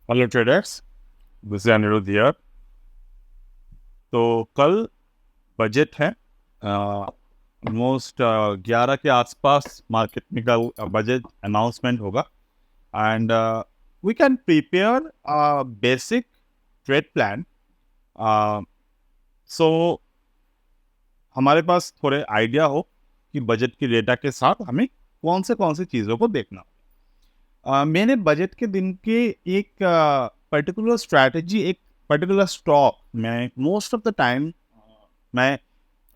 Hello traders, this is Aniruddh here. तो कल budget है, ऑलमोस्ट 11 के आसपास मार्केट में का बजट अनाउंसमेंट होगा। And we can prepare basic trade plan. So हमारे पास थोड़े आइडिया हो कि बजट की डेटा के साथ हमें कौन सी चीज़ों को देखना। मैंने बजट के दिन के एक पर्टिकुलर स्ट्रैटेजी, एक पर्टिकुलर स्टॉक मैं मोस्ट ऑफ द टाइम मैं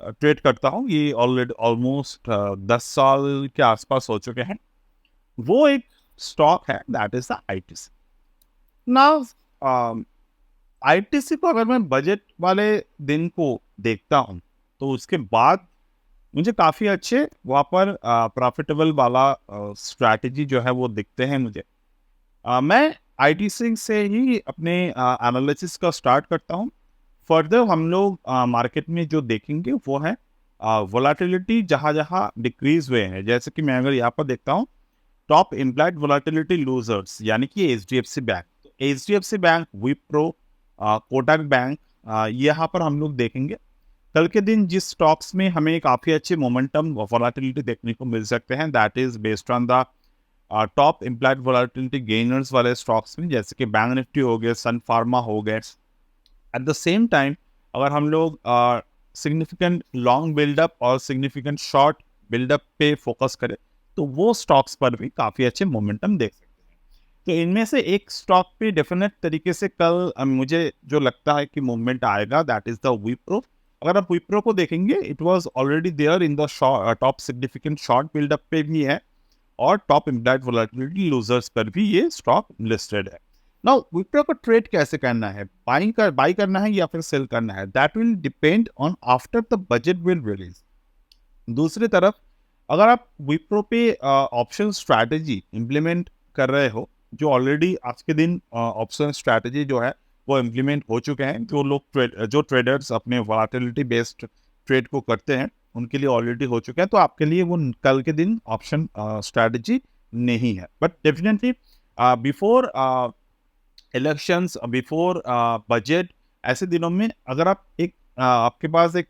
ट्रेड करता हूँ। ये ऑलरेडी ऑलमोस्ट 10 साल के आसपास हो चुके हैं। वो एक स्टॉक है, that is the ITC. Now ITC को अगर मैं बजट वाले दिन को देखता हूँ तो उसके बाद मुझे काफ़ी अच्छे वहाँ पर प्रॉफिटेबल वाला स्ट्रैटेजी जो है वो दिखते हैं मुझे। मैं आईटीसी से ही अपने एनालिसिस का स्टार्ट करता हूँ। फर्दर हम लोग मार्केट में जो देखेंगे वो है वोलाटिलिटी जहाँ जहाँ डिक्रीज हुए हैं। जैसे कि मैं अगर यहाँ पर देखता हूँ टॉप इम्प्लाइड वोलाटिलिटी लूजर्स, यानी कि एचडीएफसी बैंक। तो HDFC bank, Wipro, Kotak bank, यहाँ पर हम लोग देखेंगे कल के दिन जिस स्टॉक्स में हमें काफ़ी अच्छे मोमेंटम वोलाटिलिटी देखने को मिल सकते हैं, that is based on the top implied volatility gainers वाले स्टॉक्स में, जैसे कि बैंक निफ्टी हो गए, सन फार्मा हो गए। एट द सेम टाइम अगर हम लोग सिग्निफिकेंट लॉन्ग बिल्डअप और सिग्निफिकेंट शॉर्ट बिल्डअप पे फोकस करें तो वो स्टॉक्स पर भी काफ़ी अच्छे मोमेंटम देख सकते हैं। तो इनमें से एक स्टॉक पे डेफिनेट तरीके से कल मुझे जो लगता है कि मूवमेंट आएगा, दैट इज द विप्रो। अगर आप विप्रो को देखेंगे, it was already there in the top significant short buildup पे भी है और टॉप इम्प्लाइड वोलेटिलिटी लूजर्स पर भी ये स्टॉक लिस्टेड है। नाउ विप्रो को ट्रेड कैसे करना है, बाई करना है या फिर सेल करना है, that will depend on after the budget will release. दूसरी तरफ अगर आप विप्रो पे ऑप्शन स्ट्रैटेजी इम्प्लीमेंट कर रहे हो, जो ऑलरेडी आज के दिन ऑप्शन स्ट्रैटेजी जो है वो इम्प्लीमेंट हो चुके हैं, जो ट्रेडर्स अपने वॉलेटिलिटी बेस्ड ट्रेड को करते हैं उनके लिए ऑलरेडी हो चुके हैं, तो आपके लिए वो कल के दिन ऑप्शन स्ट्रैटेजी नहीं है। But definitely before elections, before budget, ऐसे दिनों में अगर आप एक आपके पास एक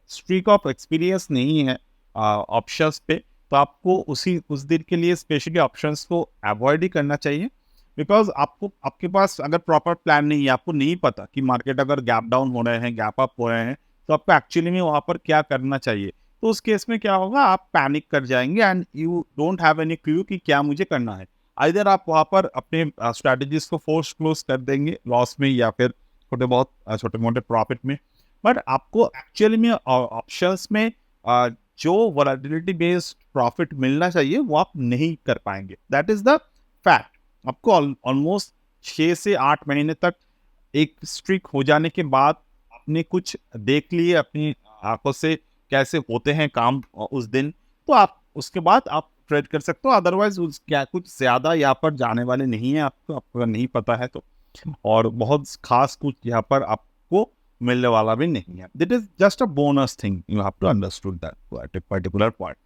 स्ट्रीक ऑफ एक्सपीरियंस नहीं है ऑप्शंस पे, तो आपको उस दिन के लिए स्पेशली ऑप्शंस को अवॉइड ही करना चाहिए। बिकॉज आपको आपके पास अगर प्रॉपर प्लान नहीं है, आपको नहीं पता कि मार्केट अगर गैप डाउन हो रहे हैं, गैप अप हो रहे हैं, तो आपको एक्चुअली में वहाँ पर क्या करना चाहिए। तो उस केस में क्या होगा, आप पैनिक कर जाएंगे and you don't have any clue कि क्या मुझे करना है। आइदर आप वहाँ पर अपने स्ट्रैटेजीज को फोर्स क्लोज कर देंगे लॉस में या फिर छोटे मोटे प्रॉफिट में। बट आपको एक्चुअली में ऑप्शंस में जो वोलेटिलिटी बेस्ड प्रॉफिट मिलना चाहिए वो आप नहीं कर पाएंगे, दैट इज द फैक्ट। आपको ऑलमोस्ट 6 से 8 महीने तक एक स्ट्रिक हो जाने के बाद आपने कुछ देख लिए अपनी आंखों से कैसे होते हैं काम उस दिन, तो आप उसके बाद आप ट्रेड कर सकते हो। अदरवाइज क्या कुछ ज्यादा यहाँ पर जाने वाले नहीं है, आपको अगर नहीं पता है तो, और बहुत खास कुछ यहाँ पर आपको मिलने वाला भी नहीं है। That is just a bonus thing, you have to understood that at a particular point.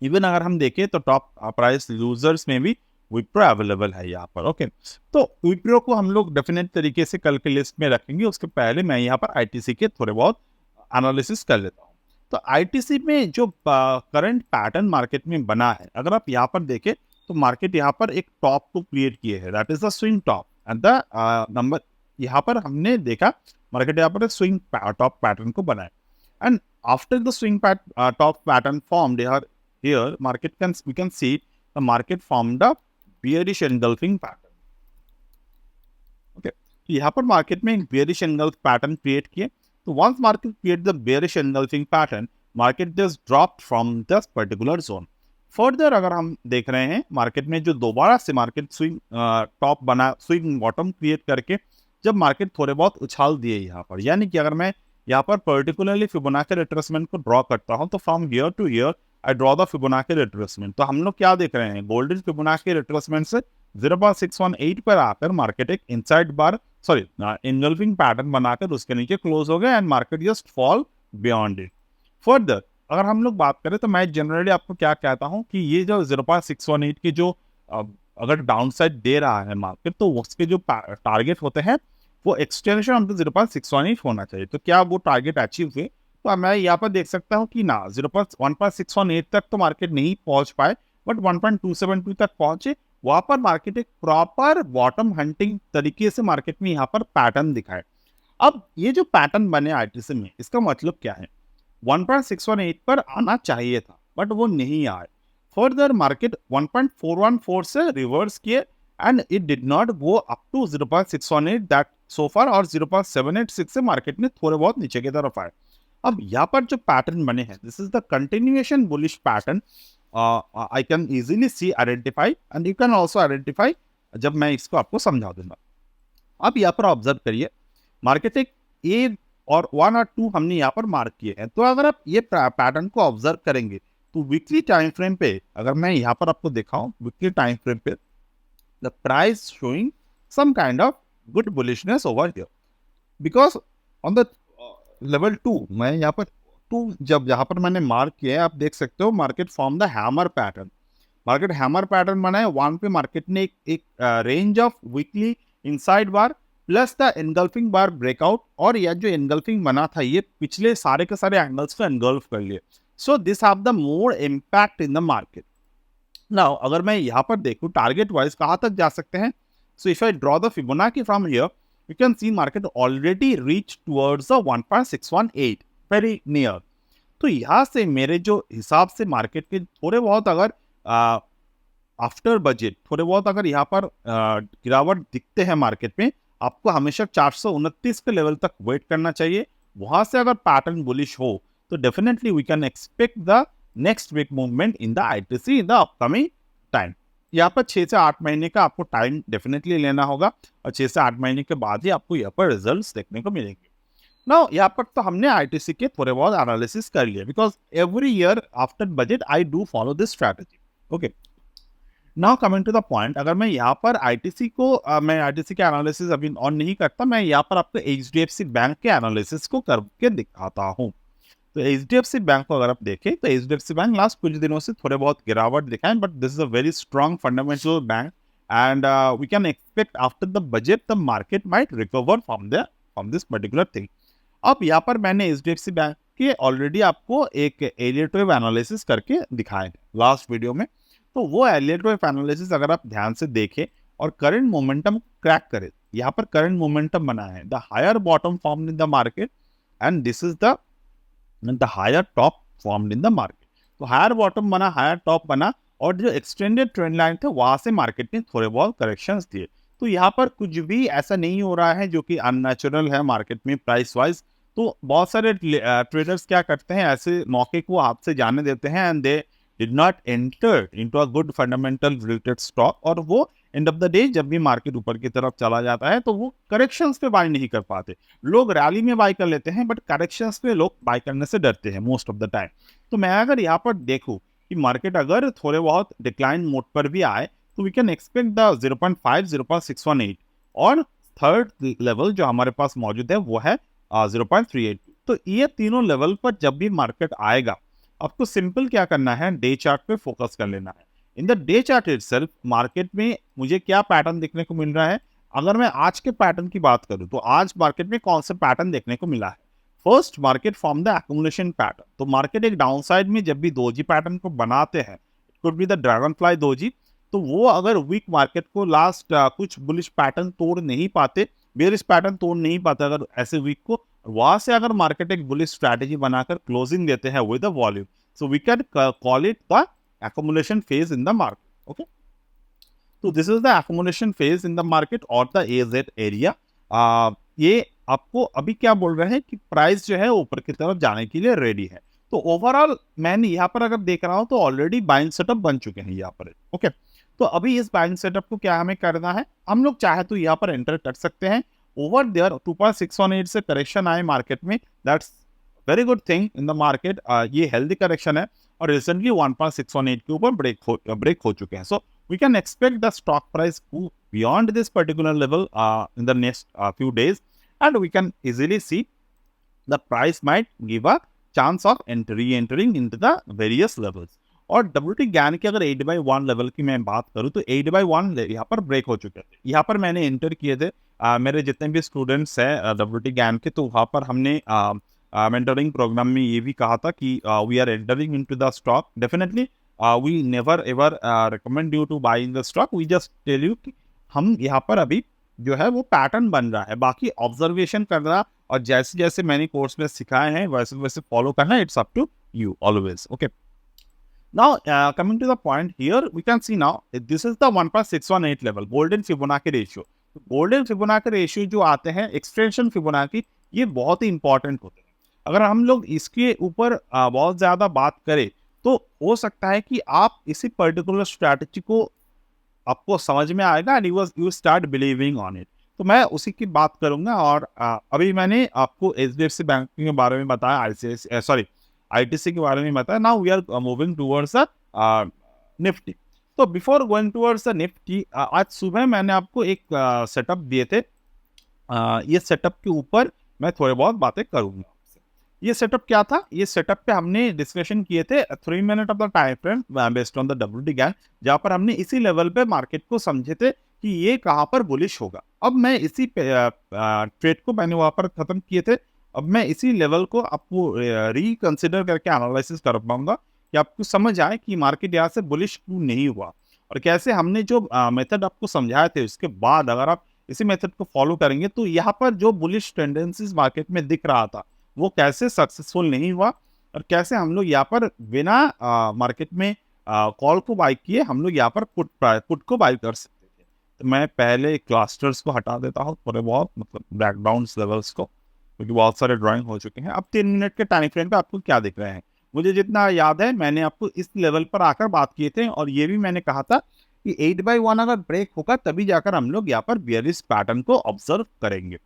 Even अगर हम देखें तो टॉप प्राइस यूजर्स में भी विप्रो अवेलेबल है यहाँ पर। ओके, तो विप्रो को हम लोग डेफिनेट तरीके से कल के लिस्ट में रखेंगे। उसके पहले मैं यहाँ पर आईटीसी के थोड़े बहुत एनालिसिस कर लेता हूँ। तो आईटीसी में जो करंट पैटर्न मार्केट में बना है, अगर आप यहाँ पर देखें तो मार्केट यहाँ पर एक टॉप को क्रिएट किए है, that is the swing top and the number. यहाँ पर हमने देखा मार्केट यहाँ पर स्विंग टॉप पैटर्न को बनाए and after the swing top pattern formed here we can see the market formed a bearish engulfing pattern. Okay, तो यहाँ पर मार्केट में एक bearish engulf pattern क्रिएट किए। तो once market create the bearish engulfing pattern, market just dropped from this particular zone. Further अगर हम देख रहे हैं मार्केट में जो दोबारा से मार्केट स्विंग टॉप बना, स्विंग बॉटम क्रिएट करके जब मार्केट थोड़े बहुत उछाल दिए यहाँ पर, यानी कि अगर मैं यहाँ पर पर्टिकुलरली फिबोनाची रिट्रेसमेंट को ड्रॉ करता हूँ तो from here to here I draw the Fibonacci retracement. तो हम लोग क्या देख रहे हैं, गोल्डन फिबोनाची रिट्रेसमेंट से 0.618 पर आकर मार्केट एक इनसाइड बार इनगल्फिंग पैटर्न बनाकर उसके नीचे क्लोज हो गया and market just fall beyond it. Further अगर हम लोग बात करें तो मैं जनरली आपको क्या कहता हूँ कि ये जो 0.618 की जो अगर डाउन साइड दे रहा है मार्केट, तो उसके जो टारगेट होते हैं वो एक्सटेंशन ऑफ द 0.618 होना चाहिए। तो क्या वो टारगेट अचीव हुए? तो मैं यहाँ पर देख सकता हूँ कि ना 0.1.618 तक तो मार्केट नहीं पहुंच पाए, बट 1.272 तक पहुंचे। वहां पर मार्केट एक प्रॉपर बॉटम हंटिंग तरीके से मार्केट में यहाँ पर पैटर्न दिखाए। अब ये जो पैटर्न बने आईटीसी में, इसका मतलब क्या है? 1.618 पर आना चाहिए था, बट वो नहीं आए। फर्दर मार्केट 1.414 से रिवर्स किए and it did not go up to 0.618 that so far, और 0.786 से मार्केट में थोड़े बहुत नीचे की तरफ आए। अब यहाँ पर जो पैटर्न बने हैं, this is the continuation bullish pattern. I can easily C identify and you can also identify जब मैं इसको आपको समझा दूंगा। अब यहाँ पर ऑब्जर्व करिए, मार्केट एक ए और 1 और 2 हमने यहाँ पर मार्क किए हैं। तो अगर आप ये पैटर्न को ऑब्जर्व करेंगे तो वीकली टाइम फ्रेम पे अगर मैं यहाँ पर आपको दिखाऊं, वीकली टाइम फ्रेम पे the price showing some kind of good bullishness over here, because on the level 2, मैं यहाँ पर 2 जब यहाँ पर मैंने मार्क किया है, आप देख सकते हो market form the hammer pattern. Market hammer pattern बना है। 1 पे मार्केट ने एक range of weekly inside bar plus the engulfing bar breakout, और यह जो एनगल्फिंग बना था ये पिछले सारे के सारे एंगल्स को एनगल्फ कर लिए। So this have the more impact in the market. Now अगर मैं यहाँ पर देखूं टारगेट वाइज कहाँ तक जा सकते हैं, so if I draw the Fibonacci from here, you can see market already reach towards the 1.618, very near. तो यहाँ से मेरे जो हिसाब से मार्केट के थोड़े बहुत अगर आफ्टर बजट थोड़े बहुत अगर यहाँ पर गिरावट दिखते हैं मार्केट में, आपको हमेशा 429 के लेवल तक वेट करना चाहिए। वहां से अगर पैटर्न बुलिश हो तो definitely we can expect the next week movement in the ITC in the upcoming time. यहाँ पर 6 से 8 महीने का आपको टाइम डेफिनेटली लेना होगा, और 6 से 8 महीने के बाद ही आपको यहाँ पर रिजल्ट्स देखने को मिलेंगे। नाउ यहाँ पर तो हमने आईटीसी के थोड़े बहुत एनालिसिस कर लिए, because every year after budget I do follow this strategy. Okay, now coming to the point, अगर मैं यहाँ पर आईटीसी को मैं आईटीसी के एनालिसिस अभी ऑन नहीं करता, मैं यहाँ पर आपको एचडीएफसी बैंक के एनालिसिस को करके दिखाता हूँ। तो एचडीएफसी बैंक को अगर आप देखें तो एचडीएफसी बैंक लास्ट कुछ दिनों से थोड़े बहुत गिरावट दिखाएं, but this is a very strong fundamental bank and we can expect after the budget the market might recover from this particular thing. अब यहाँ पर मैंने एचडीएफसी बैंक के ऑलरेडी आपको एक एलियट वेव एनालिसिस करके दिखाए लास्ट वीडियो में। तो वो एलियट वेव एनालिसिस अगर आप ध्यान से देखें और करंट मोमेंटम क्रैक करें, यहाँ पर करंट मोमेंटम बना है the higher bottom formed in the market and this is the higher top formed in the market. तो हायर बॉटम बना, हायर टॉप बना, और जो एक्सटेंडेड ट्रेंड लाइन थे वहां से मार्केट ने थोड़े बहुत करेक्शंस दिए। तो यहाँ पर कुछ भी ऐसा नहीं हो रहा है जो कि अननेचुरल है मार्केट में प्राइस वाइज। तो बहुत सारे ट्रेडर्स क्या करते हैं, ऐसे मौके को आपसे जाने देते हैं and they did not enter into a good fundamental related stock, और वो एंड ऑफ द डे जब भी मार्केट ऊपर की तरफ चला जाता है तो वो करेक्शंस पे बाय नहीं कर पाते। लोग रैली में बाय कर लेते हैं, बट करेक्शंस पे लोग बाय करने से डरते हैं मोस्ट ऑफ द टाइम। तो मैं अगर यहाँ पर देखूँ कि मार्केट अगर थोड़े बहुत डिक्लाइन मोड पर भी आए तो वी कैन एक्सपेक्ट द 0.5 0.618, और थर्ड लेवल जो हमारे पास मौजूद है वो है 0.382। तो ये तीनों लेवल पर जब भी मार्केट आएगा, आपको सिंपल क्या करना है, डे चार्ट पे फोकस कर लेना है। In the day chart itself market में मुझे क्या पैटर्न देखने को मिल रहा है, अगर मैं आज के पैटर्न की बात करूं तो आज मार्केट में कौन सा पैटर्न देखने को मिला है। First, market form the accumulation pattern. तो मार्केट एक डाउन साइड में जब भी दोजी पैटर्न को बनाते हैं, it could be the dragon fly doji, तो वो अगर वीक मार्केट को लास्ट कुछ बुलिश पैटर्न तोड़ नहीं पाते, बेयरिश पैटर्न तोड़ नहीं पाते, अगर ऐसे वीक को वहां से अगर मार्केट एक बुलिश स्ट्रैटेजी बनाकर क्लोजिंग देते हैं with the volume, so we can call it the accumulation phase in the market. Okay, so this is the accumulation phase in the market or the AZ area. ये आपको अभी क्या बोल रहे हैं कि प्राइस जो है ऊपर की तरफ जाने के लिए रेडी है। तो ओवरऑल मैंने यहाँ पर अगर देख रहा हूँ तो ऑलरेडी बाइंग सेटअप बन चुके हैं यहाँ पर। ओके, तो अभी इस बाइंग सेटअप को क्या हमें करना है, हम लोग चाहे तो यहाँ पर एंटर कर सकते हैं। ओवर देयर 2.618 से करेक्शन आए मार्केट में, that's very good thing in the market. ये हेल्दी करेक्शन है और रिसेंटली 1.618 के ऊपर ब्रेक हो चुके हैं। So we can expect the stock price go beyond this particular level in the next few days, and we can easily see the price might give a chance of entering into the various levels. और WT ज्ञान की अगर 8/1 level की मैं बात करूँ तो 8/1 यहाँ पर ब्रेक हो चुके थे। यहाँ पर मैंने एंटर किए थे मेरे जितने भी स्टूडेंट्स हैं WT ज्ञान के, तो वहाँ पर हमने मेंटरिंग प्रोग्राम में ये भी कहा था कि we are entering into the stock definitely, we never ever recommend you to buy in the stock, we just tell you कि हम यहाँ पर अभी जो है वो पैटर्न बन रहा है, बाकी ऑब्जर्वेशन करना और जैसे जैसे मैंने कोर्स में सिखाए हैं वैसे वैसे फॉलो करना, it's up to you always. Okay, now coming to the point here, we can see now this is the 1.618 level golden Fibonacci ratio. golden Fibonacci ratio जो आते हैं extension Fibonacci, ये बहुत ही इंपॉर्टेंट होते हैं। अगर हम लोग इसके ऊपर बहुत ज़्यादा बात करें तो हो सकता है कि आप इसी पर्टिकुलर स्ट्रैटेजी को आपको समझ में आएगा and you start believing on it. तो मैं उसी की बात करूंगा। और अभी मैंने आपको HDFC बैंक के बारे में बताया, ITC के बारे में बताया। Now we are moving towards the Nifty. तो before going towards the Nifty, आज सुबह मैंने आपको एक सेटअप दिए थे। ये सेटअप के ऊपर मैं थोड़े बहुत बातें करूंगा। ये सेटअप क्या था? ये सेटअप पे हमने डिस्कशन किए थे 3 minute of the time frame based on the WT ज्ञान, जहां पर हमने इसी लेवल पे मार्केट को समझे थे कि ये कहां पर बुलिश होगा। अब मैं इसी ट्रेड को मैंने वहां पर खत्म किए थे। अब मैं इसी लेवल को आपको रिकंसिडर करके एनालिसिस कर पाऊंगा कि आपको समझ आए कि मार्केट यहाँ से बुलिश क्यों नहीं हुआ, और कैसे हमने जो मेथड आपको समझाए थे उसके बाद अगर आप इसी मेथड को फॉलो करेंगे तो यहाँ पर जो बुलिश टेंडेंसीज मार्केट में दिख रहा था वो कैसे सक्सेसफुल नहीं हुआ, और कैसे हम लोग यहाँ पर बिना मार्केट में कॉल को बाई किए हम लोग यहाँ पर पुट को बाई कर सकते थे। तो मैं पहले क्लस्टर्स को हटा देता हूँ थोड़े बहुत, मतलब ब्रेकडाउन लेवल्स को, क्योंकि बहुत सारे ड्राइंग हो चुके हैं। अब 3 मिनट के टाइम फ्रेम पे आपको क्या दिख रहे हैं? मुझे जितना याद है मैंने आपको इस लेवल पर आकर बात किए थे, और ये भी मैंने कहा था कि 8/1 अगर ब्रेक होगा तभी जाकर हम लोग यहाँ पर बियरिश पैटर्न को ऑब्जर्व करेंगे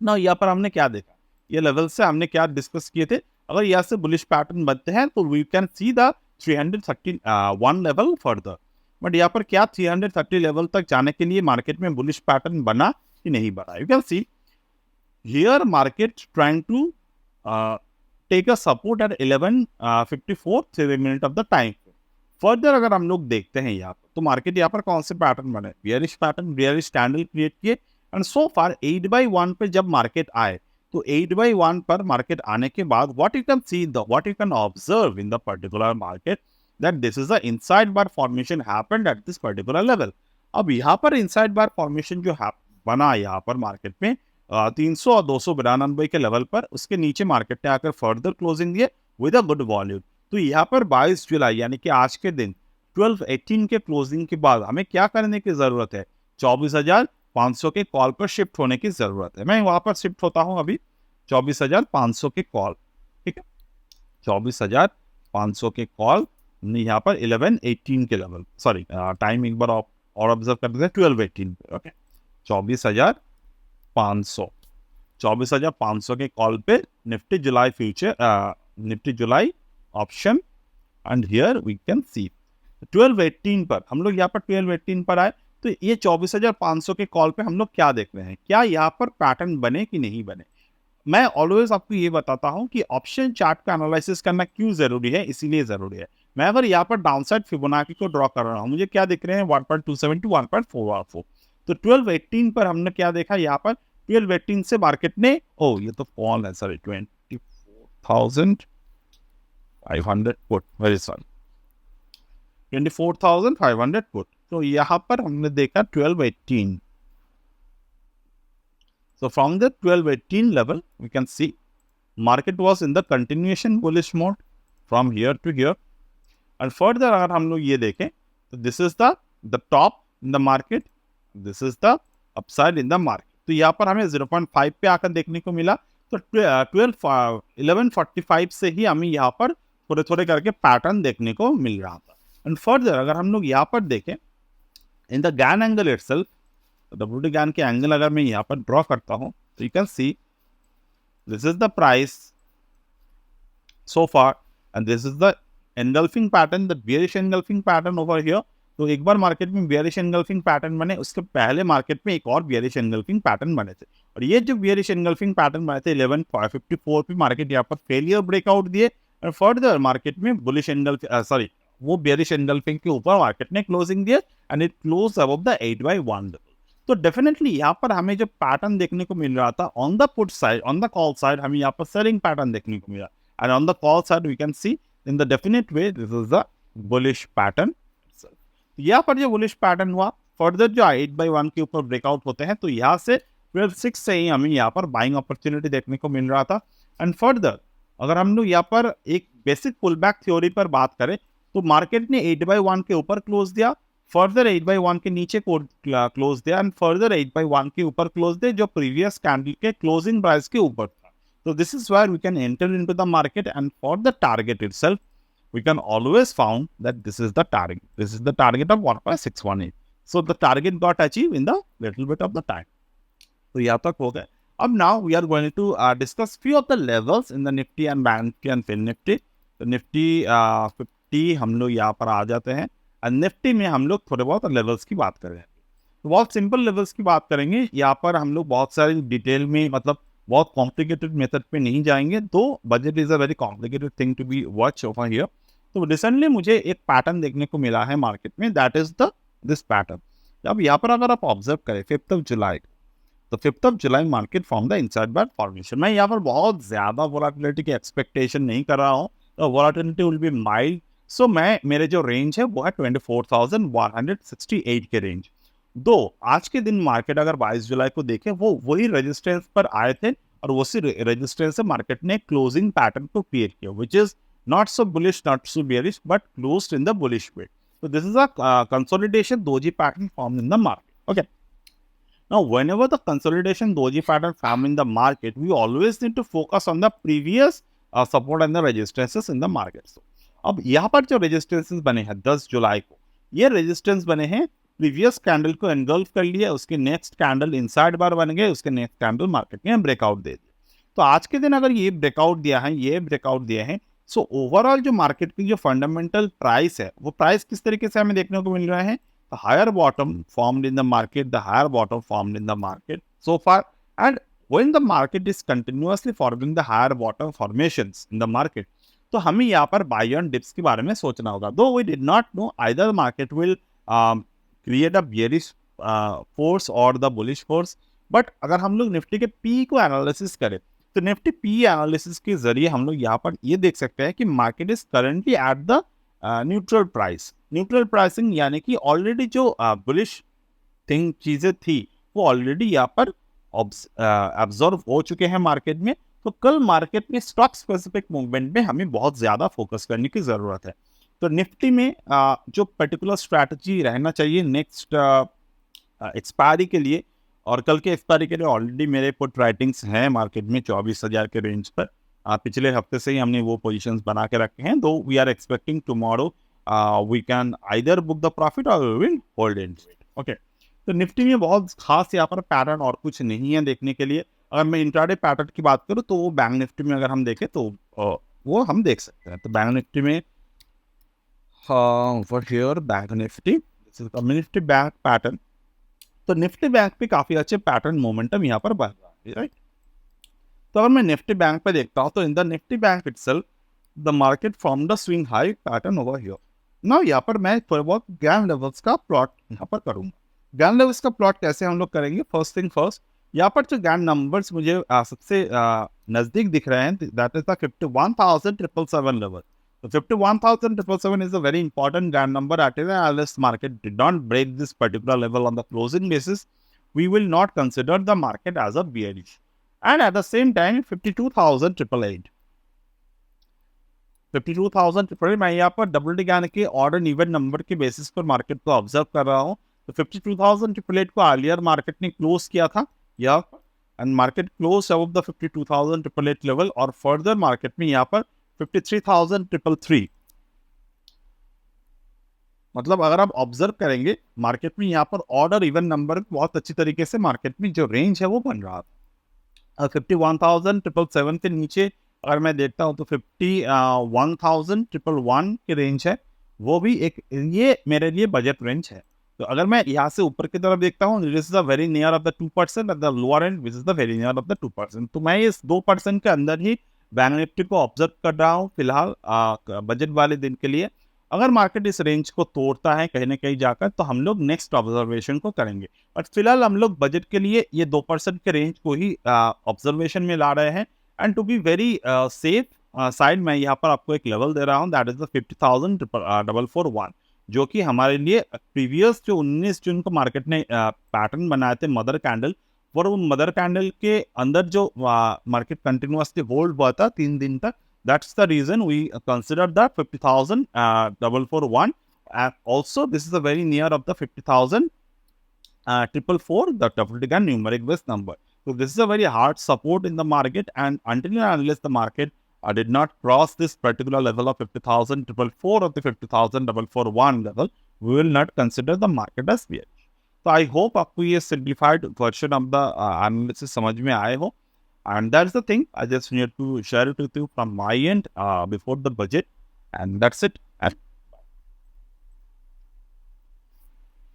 ना। यहाँ पर हमने क्या देखा, ये लेवल से हमने क्या डिस्कस किए थे, अगर यहाँ से बुलिश पैटर्न बनते हैं तो we can see the 331 level further. But यहाँ पर क्या 330 लेवल तक जाने के लिए मार्केट में बुलिश पैटर्न बना कि नहीं बना? You can see here market trying to take a support at 11:54 minute of the time. Further अगर हम लोग देखते हैं यहाँ पर तो मार्केट यहाँ पर कौन से पैटर्न बने? Bearish pattern, bearish candle create किए, एंड सो फार 8/1 पे जब मार्केट आए तो 8/1 पर मार्केट आने के बाद what you can observe in the particular market that this is the inside bar formation happened at this particular level. अब यहाँ पर इनसाइड बार फॉर्मेशन जो बना यहाँ पर मार्केट में 300 और 292 के लेवल पर, उसके नीचे मार्केट ने आकर फर्दर क्लोजिंग दिए विद अ गुड वॉल्यूम। तो यहाँ पर 22 जुलाई यानी कि आज के दिन 12:18 के क्लोजिंग के बाद हमें क्या करने की जरूरत है? 24,500 के कॉल पर शिफ्ट होने की जरूरत है। मैं वहां पर शिफ्ट होता हूं अभी 24,500 के कॉल, ठीक है, 24,500 के कॉल यहाँ पर 11:18 के लेवल, सॉरी टाइम एक बार और ऑब्जर्व कर देते हैं 12:18 पे। ओके, 24,500 के कॉल पे Nifty July future, Nifty July option, and here we can see 12:18 पर हम लोग यहाँ पर 12:18 पर आए। तो ये 24,500 के कॉल पे हम लोग क्या देख रहे हैं, क्या यहाँ पर पैटर्न बने कि नहीं बने? मैं ऑलवेज आपको ये बताता हूँ कि ऑप्शन चार्ट का एनालिसिस करना क्यों जरूरी है, इसीलिए जरूरी है। मैं अगर यहाँ पर डाउनसाइड फिबोनाची को ड्रॉ कर रहा हूँ, मुझे क्या दिख रहे हैं 1.27 to 1.414। तो 12:18 पर हमने क्या देखा, यहाँ पर 12:18 से मार्केट ने ये तो फॉल है, sorry 24,500 put, very sorry 24,500 put. तो यहाँ पर हमने देखा 12:18। So from the 12:18 level, we can see market was in the continuation bullish mode from here to here. And further अगर हम लोग ये देखें तो this is the top in the market, this is the upside in the market. तो यहाँ पर हमें 0.5 पे आकर देखने को मिला। तो 11:45 से ही हमें यहाँ पर थोड़े थोड़े करके पैटर्न देखने को मिल रहा था। एंड फर्दर अगर हम लोग यहाँ पर देखें in the Gann angle itself, WT ज्ञान के एंगल अगर मैं यहाँ पर ड्रॉ करता हूँ तो you can see this is the price so far and this is the engulfing pattern, the bearish engulfing pattern over here. तो एक बार मार्केट में बियरिश एनगल्फिंग पैटर्न बने, उसके पहले मार्केट में एक और बियरिश एनगल्फिंग पैटर्न बने थे, और ये जो बियरिश एनगल्फिंग पैटर्न बने थे 11:54 पे मार्केट यहाँ पर फेलियर ब्रेकआउट दिए, और फर्दर मार्केट में बुलिश एनगल्फ वो बेरिश एंगल्फिंग के ऊपर मार्केट ने क्लोजिंग दिया and it close above the 8/1 level. तो डेफिनेटली यहाँ पर हमें जो पैटर्न देखने को मिल रहा था on the put side, on the call side हमें यहाँ पर सेलिंग पैटर्न देखने को मिला, and on the call side we can see in the definite way this is the bullish pattern. यहाँ पर जो बुलिश पैटर्न हुआ, फर्दर जो 8/1 के ऊपर ब्रेकआउट होते हैं तो यहाँ से 12/6 से ही हमें यहाँ पर बाइंग अपॉर्चुनिटी देखने को मिल रहा था। एंड फर्दर अगर हम लोग यहाँ पर एक बेसिक पुल बैक थ्योरी पर बात करें तो मार्केट ने 8/1 के ऊपर क्लोज दिया, फर्दर 8/1 के नीचे क्लोज दिया एंड फर्दर 8/1 के ऊपर क्लोज दिया जो प्रीवियस कैंडल के क्लोजिंग प्राइस के ऊपर था। तो this is where we can enter into the market and for the target itself we can always found that this is the target. This is the target of 1.618. So the target got achieved in the little bit of the time. तो यहाँ तक हो गया। अब now we are going to discuss few of the levels in the Nifty and Bank Nifty and Fin Nifty. तो Nifty 50 हम लोग यहाँ पर आ जाते हैं और Nifty में हम लोग थोड़े बहुत लेवल्स की बात करेंगे। तो बहुत सिंपल लेवल्स की बात करेंगे, यहाँ पर हम लोग बहुत सारी डिटेल में मतलब बहुत कॉम्प्लिकेटेड मेथड पे नहीं जाएंगे, तो budget is a very complicated thing to be watch over here. तो रिसेंटली मुझे एक पैटर्न देखने को मिला है मार्केट में, that is the this pattern. अब यहाँ पर अगर आप ऑब्जर्व करें 5th ऑफ जुलाई, तो 5th of July market from the inside bad formation. मैं यहाँ पर बहुत ज्यादा वोलेटिलिटी की एक्सपेक्टेशन नहीं कर रहा हूँ, तो वोलेटिलिटी विल बी माइल्ड। सो मैं मेरे जो रेंज है वो है 24,168 के रेंज। दो आज के दिन मार्केट अगर 22 जुलाई को देखें वो वही रेजिस्टेंस पर आए थे और उसी रेजिस्टेंस से मार्केट ने क्लोजिंग पैटर्न को क्रिएट किया, which is not so bullish, not so bearish, but closed in the bullish way. So this is a consolidation doji pattern formed in the market. Okay. Now, whenever the consolidation doji pattern formed in the market, we always need to focus on the previous support and the resistances in the market. So, अब यहाँ पर जो resistances बने हैं 10 जुलाई को, ये resistance बने हैं प्रीवियस कैंडल को एनगल्फ कर लिया, उसके नेक्स्ट कैंडल इनसाइड बार बन गए, उसके नेक्स्ट कैंडल मार्केट ने ब्रेकआउट दे दिया। तो आज के दिन अगर ये ब्रेकआउट दिया है, ये ब्रेकआउट दिया है, सो ओवरऑल जो मार्केट की जो फंडामेंटल प्राइस है वो प्राइस किस तरीके से हमें देखने को मिल रहा है, higher bottom formed in the market, the higher bottom formed in the market so far, and when the market is continuously forming the higher bottom formations in the market, तो हमें यहाँ पर बाय ऑन डिप्स के बारे में सोचना होगा। Though we did not know either market will create a bearish force और द बुलिश फोर्स, बट अगर हम लोग निफ्टी के पी को एनालिसिस करें तो निफ्टी पी एनालिसिस के जरिए हम लोग यहाँ पर ये देख सकते हैं कि market is currently at the neutral price. Neutral pricing यानी कि ऑलरेडी जो बुलिश थिंग चीजें थी वो ऑलरेडी यहाँ पर ऑब्जर्व हो चुके हैं मार्केट में। तो कल मार्केट में स्टॉक स्पेसिफिक मूवमेंट में हमें बहुत ज्यादा फोकस करने की जरूरत है। तो निफ्टी में जो पर्टिकुलर स्ट्रैटेजी रहना चाहिए नेक्स्ट एक्सपायरी के लिए, और कल के एक्सपायरी के लिए ऑलरेडी मेरे पुट राइटिंग्स हैं मार्केट में 24,000 के रेंज पर। पिछले हफ्ते से ही हमने वो पोजीशंस बना के रखे हैं। दो we are expecting tomorrow we can either book the profit or we will hold in to it. Okay, तो निफ्टी में बहुत खास यहाँ पर पैटर्न और कुछ नहीं है देखने के लिए। अगर मैं इंट्राडे पैटर्न की बात करूँ तो वो बैंक निफ्टी में अगर हम देखें तो वो हम देख सकते हैं। तो बैंक निफ्टी में for here bank Nifty, this is Nifty bank pattern. तो निफ्टी बैंक पे काफी अच्छे पैटर्न मोमेंटम यहाँ पर बन रहा है, राइट। तो अगर मैं निफ्टी बैंक पे देखता हूँ तो in the Nifty bank itself the market from the swing high pattern over here. Now यहाँ पर मैं थोड़ा बहुत गैन लेवल्स का प्लॉट यहाँ पर करूंगा। गैन लेवल्स का प्लॉट कैसे हम लोग करेंगे, फर्स्ट थिंग फर्स्ट, यहाँ पर जो गैन नंबर्स मुझे सबसे नजदीक दिख रहे हैं that is the 51,777 level. So 51,777 is a very important GAN number. Unless market did not break this particular level on the closing basis, we will not consider the market as a bearish. And at the same time, 52,888. 52,888 मैं यहाँ पर double D GAN के odd and even number के basis पर market को observe कर रहा हूँ। तो 52,888 को अर्लियर मार्केट ने क्लोज किया था यहाँ पर, and market close above the 52,888 level, और फर्दर मार्केट में यहाँ पर 53,333। मतलब अगर आप ऑब्जर्व करेंगे मार्केट में यहाँ पर ऑर्डर इवन नंबर बहुत अच्छी तरीके से मार्केट में जो रेंज है वो बन रहा था। 51,777 के नीचे अगर मैं देखता हूँ तो 51,111 की रेंज है, वो भी एक ये मेरे लिए बजट रेंज है। तो अगर मैं यहाँ से ऊपर की तरफ देखता हूँ, this is the very near of the 2% at the lower and which is the very near of the 2%। तो मैं इस 2% के अंदर ही बैंक निफ्टी को ऑब्जर्व कर रहा हूँ फिलहाल बजट वाले दिन के लिए। अगर मार्केट इस रेंज को तोड़ता है कहीं ना कहीं जाकर, तो हम लोग नेक्स्ट ऑब्जर्वेशन को करेंगे। बट फिलहाल हम लोग बजट के लिए ये 2% के रेंज को ही ऑब्जर्वेशन में ला रहे हैं। And to be very safe side, मैं यहाँ पर आपको एक लेवल दे रहा हूँ, दैट इज द 50,441, जो कि हमारे लिए प्रीवियस जो 19 जून को मार्केट ने पैटर्न बनाए थे मदर कैंडल, और वो मदर कैंडल के अंदर जो मार्केट कंटिन्यूअसली होल्ड हुआ था 3 दिन तक, that's the reason we consider that 50,441, and also this is a very near of the 50,444, the double again numeric base number. So this is a very hard support in the market, and until and unless the market did not cross this particular level of 50,444 or the 50,441 level, we will not consider the market as bearish. तो I hope आपको ये simplified version of the analysis समझ में आए हो, and that's the thing I just need to share it with you from my end before the budget, and that's it.